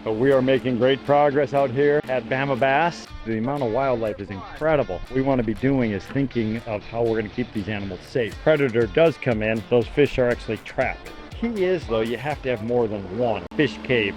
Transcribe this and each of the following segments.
But we are making great progress out here at Bama Bass. The amount of wildlife is incredible. What we want to be doing is thinking of how we're going to keep these animals safe. Predator does come in, those fish are actually trapped. Key is though, you have to have more than one fish cave.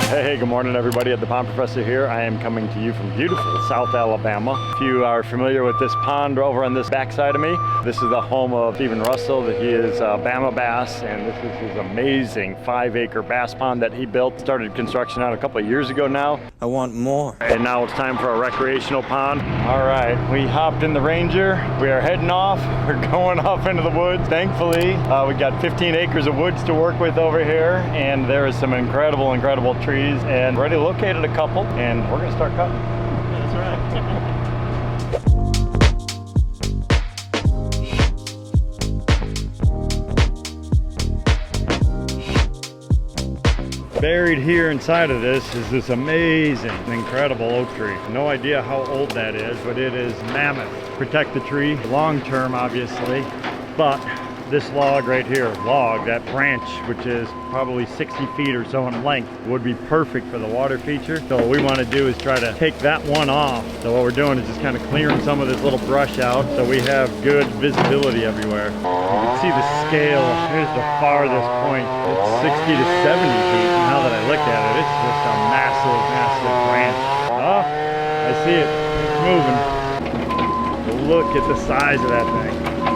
Hey, good morning everybody at the Pond Professor here. I am coming to you from beautiful South Alabama. If you are familiar with this pond over on this backside of me, this is the home of Stephen Russell. He is Bama Bass, and this is his amazing 5-acre bass pond that he built. Started construction on a couple of years ago now. I want more. And now it's time for a recreational pond. All right, we hopped in the Ranger. We are heading off. We're going off into the woods. Thankfully, we got 15 acres of woods to work with over here, and there is some incredible trees, and already located a couple, and we're gonna start cutting. That's right. Buried here inside of this is this amazing, incredible oak tree. No idea how old that is, but it is mammoth. Protect the tree long term, obviously, but this log right here, that branch, which is probably 60 feet or so in length, would be perfect for the water feature. So what we want to do is try to take that one off. So what we're doing is just kind of clearing some of this little brush out so we have good visibility everywhere. You can see the scale. Here's the farthest point. It's 60 to 70 feet. Now that I look at it, it's just a massive, massive branch. Oh, I see it. It's moving. Look at the size of that thing.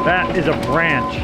That is a branch.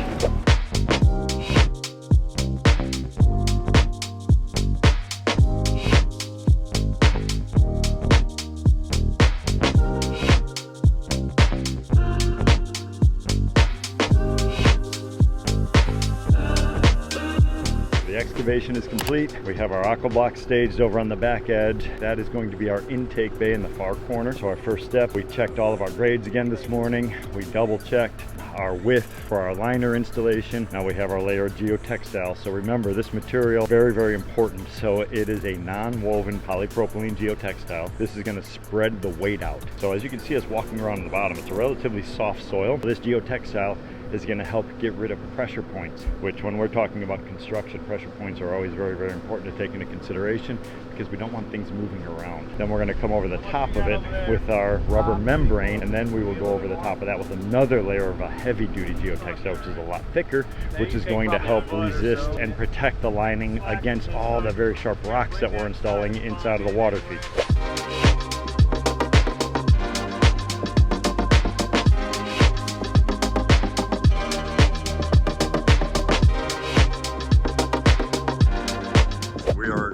The excavation is complete. We have our AquaBlox staged over on the back edge. That is going to be our intake bay in the far corner. So our first step, we checked all of our grades again this morning. We double checked our width for our liner installation. Now we have our layer of geotextile. So remember, this material, very, very important. So it is a non-woven polypropylene geotextile. This is going to spread the weight out. So as you can see us walking around the bottom, it's a relatively soft soil. This geotextile is going to help get rid of pressure points, which when we're talking about construction, pressure points are always very, very important to take into consideration because we don't want things moving around. Then we're going to come over the top of it with our rubber membrane, and then we will go over the top of that with another layer of a heavy-duty geotextile, which is a lot thicker, which is going to help resist and protect the lining against all the very sharp rocks that we're installing inside of the water feature.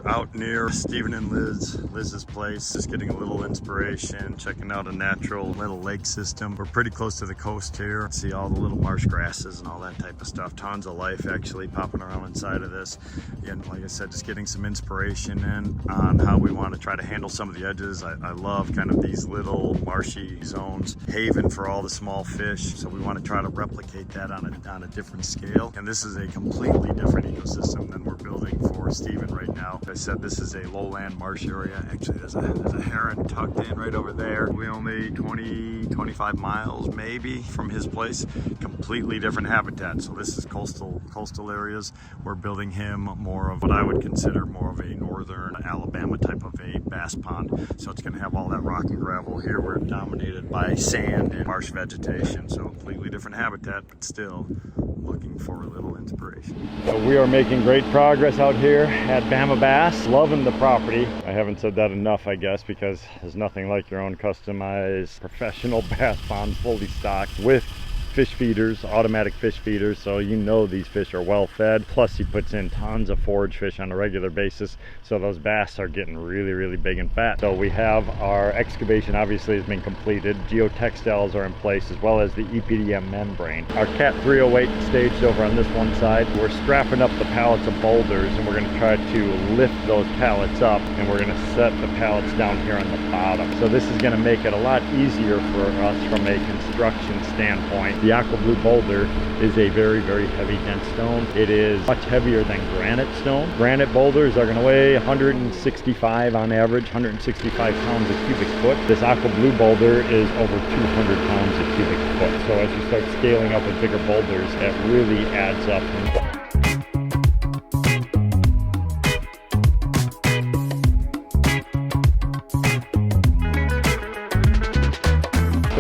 Out near Stephen and Liz's place, just getting a little inspiration, checking out a natural little lake system. We're pretty close to the coast here. See all the little marsh grasses and all that type of stuff. Tons of life actually popping around inside of this. Again, like I said, just getting some inspiration in on how we want to try to handle some of the edges. I love kind of these little marshy zones, haven for all the small fish. So we want to try to replicate that on a different scale. And this is a completely different ecosystem than we're building for Stephen right now. I said this is a lowland marsh area. Actually, there's a heron tucked in right over there. We're only 20-25 miles maybe from his place. Completely different habitat. So this is coastal areas. We're building him more of what I would consider more of a northern Alabama type of a bass pond. So it's going to have all that rock and gravel. Here we're dominated by sand and marsh vegetation. So completely different habitat, but still looking for a little inspiration. So we are making great progress out here at Bama Bass. Loving the property. I haven't said that enough, I guess, because there's nothing like your own customized professional bass pond, fully stocked with fish feeders, automatic fish feeders, so you know these fish are well fed. Plus he puts in tons of forage fish on a regular basis, so those bass are getting really, really big and fat. So we have our excavation obviously has been completed. Geotextiles are in place, as well as the EPDM membrane. Our Cat 308 staged over on this one side. We're strapping up the pallets of boulders, and we're going to try to lift those pallets up, and we're going to set the pallets down here on the bottom. So this is going to make it a lot easier for us from a construction standpoint. The AquaBlue boulder is a very, very heavy, dense stone. It is much heavier than granite stone. Granite boulders are going to weigh 165 on average, 165 pounds a cubic foot. This AquaBlue boulder is over 200 pounds a cubic foot. So as you start scaling up with bigger boulders, that really adds up.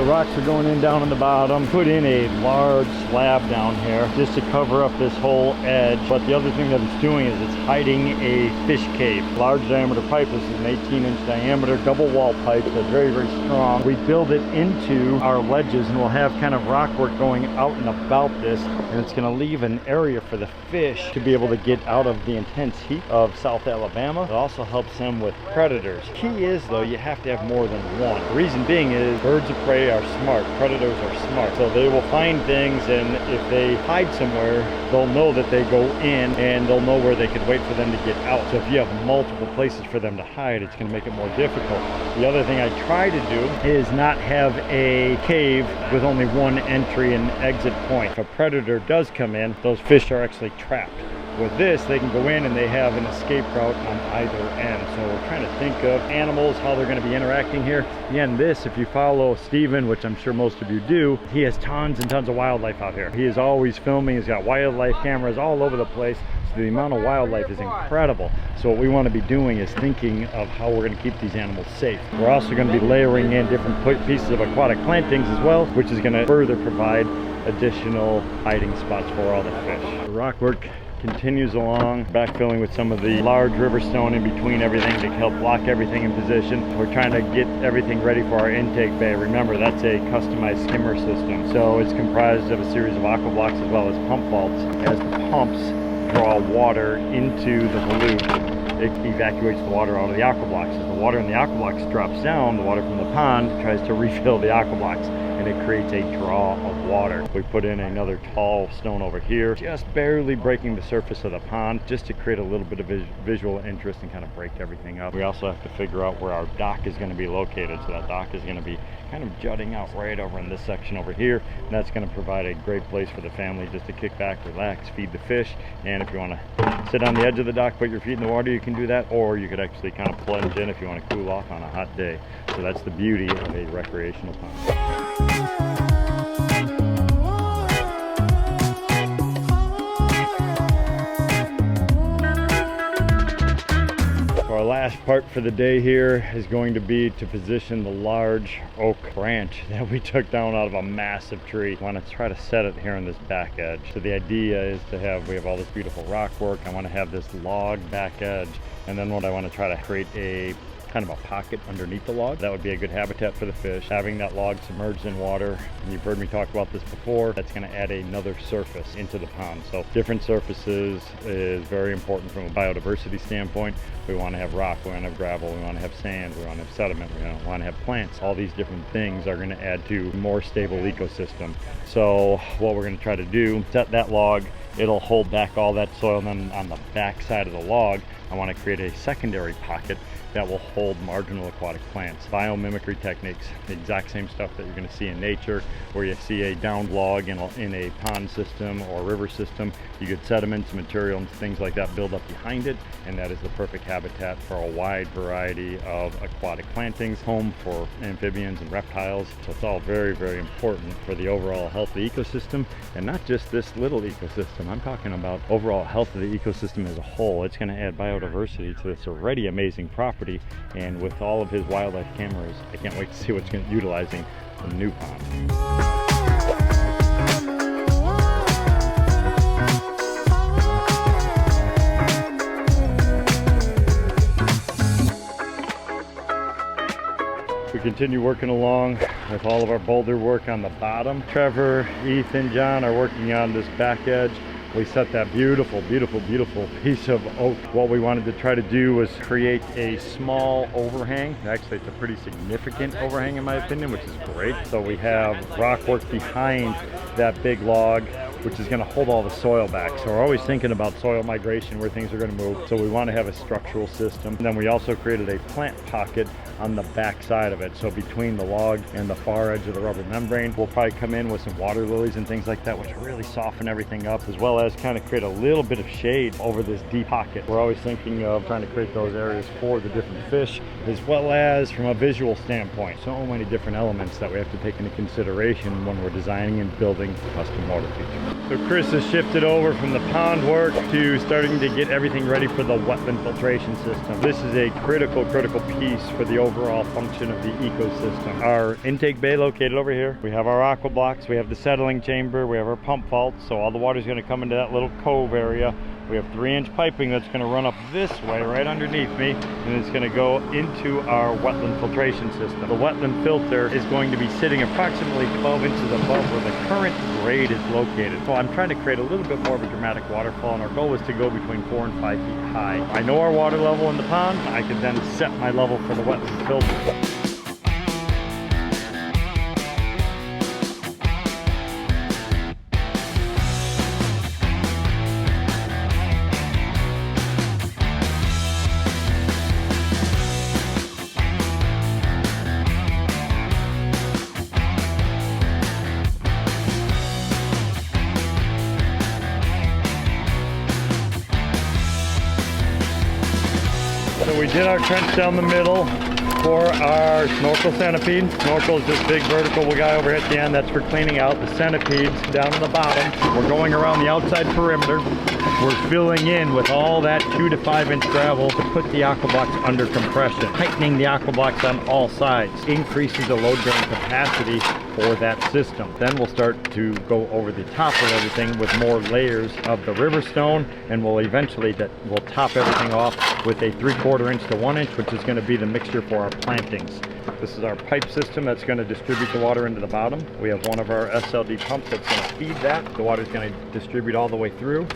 rocks are going in down on the bottom. Put in a large slab down here just to cover up this whole edge. But the other thing that it's doing is it's hiding a fish cave. Large diameter pipe. This is an 18-inch diameter double wall pipe that's very, very strong. We build it into our ledges and we'll have kind of rock work going out and about this, and it's going to leave an area for the fish to be able to get out of the intense heat of South Alabama. It also helps them with predators. Key is though, you have to have more than one. The reason being is birds of prey are smart, predators are smart, so they will find things, and if they hide somewhere, they'll know that they go in and they'll know where they could wait for them to get out. So if you have multiple places for them to hide, it's going to make it more difficult. The other thing I try to do is not have a cave with only one entry and exit point. If a predator does come in, those fish are actually trapped. With this, they can go in and they have an escape route on either end. So we're trying to think of animals, how they're going to be interacting here. Again, this, if you follow Steven, which I'm sure most of you do, he has tons and tons of wildlife out here. He is always filming. He's got wildlife cameras all over the place. So the amount of wildlife is incredible. So what we want to be doing is thinking of how we're going to keep these animals safe. We're also going to be layering in different pieces of aquatic plantings as well, which is going to further provide additional hiding spots for all the fish. The rock work continues along, backfilling with some of the large river stone in between everything to help lock everything in position. We're trying to get everything ready for our intake bay. Remember, that's a customized skimmer system. So it's comprised of a series of AquaBlox as well as pump vaults. As the pumps draw water into the volute, it evacuates the water out of the AquaBlox. As the water in the AquaBlox drops down, the water from the pond tries to refill the AquaBlox, and it creates a draw of water. We put in another tall stone over here, just barely breaking the surface of the pond, just to create a little bit of visual interest and kind of break everything up. We also have to figure out where our dock is going to be located. So that dock is going to be kind of jutting out right over in this section over here, and that's going to provide a great place for the family just to kick back, relax, feed the fish. And if you want to sit on the edge of the dock, put your feet in the water, you can do that, or you could actually kind of plunge in if you want to cool off on a hot day. So that's the beauty of a recreational pond. Our last part for the day here is going to be to position the large oak branch that we took down out of a massive tree. I want to try to set it here on this back edge. So the idea is to have, we have all this beautiful rock work. I want to have this log back edge, and then what I want to try to create a kind of a pocket underneath the log. That would be a good habitat for the fish. Having that log submerged in water, and you've heard me talk about this before, that's going to add another surface into the pond. So different surfaces is very important from a biodiversity standpoint. We want to have rock, we want to have gravel, we want to have sand, we want to have sediment, we want to have plants. All these different things are going to add to a more stable ecosystem. So what we're going to try to do, set that log, it'll hold back all that soil, and then on the back side of the log, I want to create a secondary pocket that will hold marginal aquatic plants. Biomimicry techniques, the exact same stuff that you're going to see in nature, where you see a downed log in a pond system or river system. You get sediments, material, and things like that build up behind it, and that is the perfect habitat for a wide variety of aquatic plantings, home for amphibians and reptiles. So it's all very, very important for the overall health of the ecosystem, and not just this little ecosystem. I'm talking about overall health of the ecosystem as a whole. It's going to add biodiversity to this already amazing property. And with all of his wildlife cameras, I can't wait to see what's utilizing the new pond. We continue working along with all of our boulder work on the bottom. Trevor, Ethan, John are working on this back edge. We set that beautiful, beautiful, beautiful piece of oak. What we wanted to try to do was create a small overhang. Actually, it's a pretty significant overhang in my opinion, which is great. So we have rock work behind that big log, which is going to hold all the soil back. So we're always thinking about soil migration, where things are going to move. So we want to have a structural system. And then we also created a plant pocket on the back side of it. So between the log and the far edge of the rubber membrane, we'll probably come in with some water lilies and things like that, which really soften everything up, as well as kind of create a little bit of shade over this deep pocket. We're always thinking of trying to create those areas for the different fish, as well as from a visual standpoint. So many different elements that we have to take into consideration when we're designing and building custom water features. So Chris has shifted over from the pond work to starting to get everything ready for the wetland filtration system. This is a critical piece for the overall function of the ecosystem. Our intake bay located over here. We have our AquaBlox, we have the settling chamber, we have our pump vault, so all the water is going to come into that little cove area. We have 3-inch piping that's going to run up this way right underneath me, and it's going to go into our wetland filtration system. The wetland filter is going to be sitting approximately 12 inches above where the current grade is located. So I'm trying to create a little bit more of a dramatic waterfall, and our goal is to go between 4 and 5 feet high. I know our water level in the pond. I can then set my level for the wetland filter. So we did our trench down the middle for our Snorkel centipede. Snorkel is this big vertical guy over at the end. That's for cleaning out the centipedes down in the bottom. We're going around the outside perimeter. We're filling in with all that 2 to 5 inch gravel to put the AquaBlox under compression. Tightening the AquaBlox on all sides increases the load bearing capacity for that system. Then we'll start to go over the top of everything with more layers of the river stone, and we'll eventually we'll top everything off with a 3/4 inch to 1 inch, which is going to be the mixture for our plantings. This is our pipe system that's going to distribute the water into the bottom. We have one of our SLD pumps that's going to feed that. The water is going to distribute all the way through.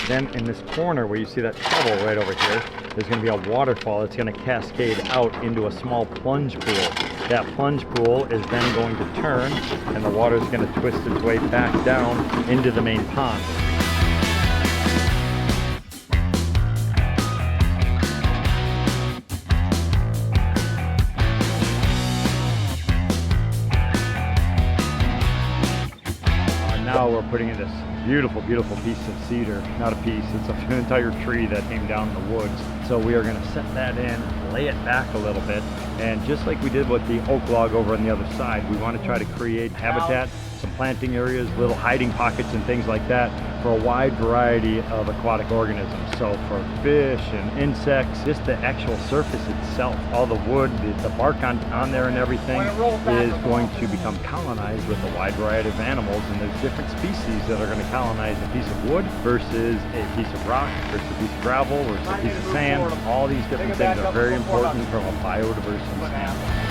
Then in this corner where you see that shovel right over here, there's going to be a waterfall that's going to cascade out into a small plunge pool. That plunge pool is then going to turn, and the water is going to twist its way back down into the main pond. Now we're putting in this beautiful piece of cedar. Not a piece, it's an entire tree that came down in the woods. So we are going to set that in, lay it back a little bit, and just like we did with the oak log over on the other side, we want to try to create habitat, some planting areas, little hiding pockets and things like that for a wide variety of aquatic organisms. So for fish and insects, just the actual surface itself, all the wood, the bark on there and everything is going to become colonized with a wide variety of animals, and there's different species that are going to colonize a piece of wood versus a piece of rock versus a piece of gravel versus a piece of sand. All these different things are very important from a biodiversity standpoint.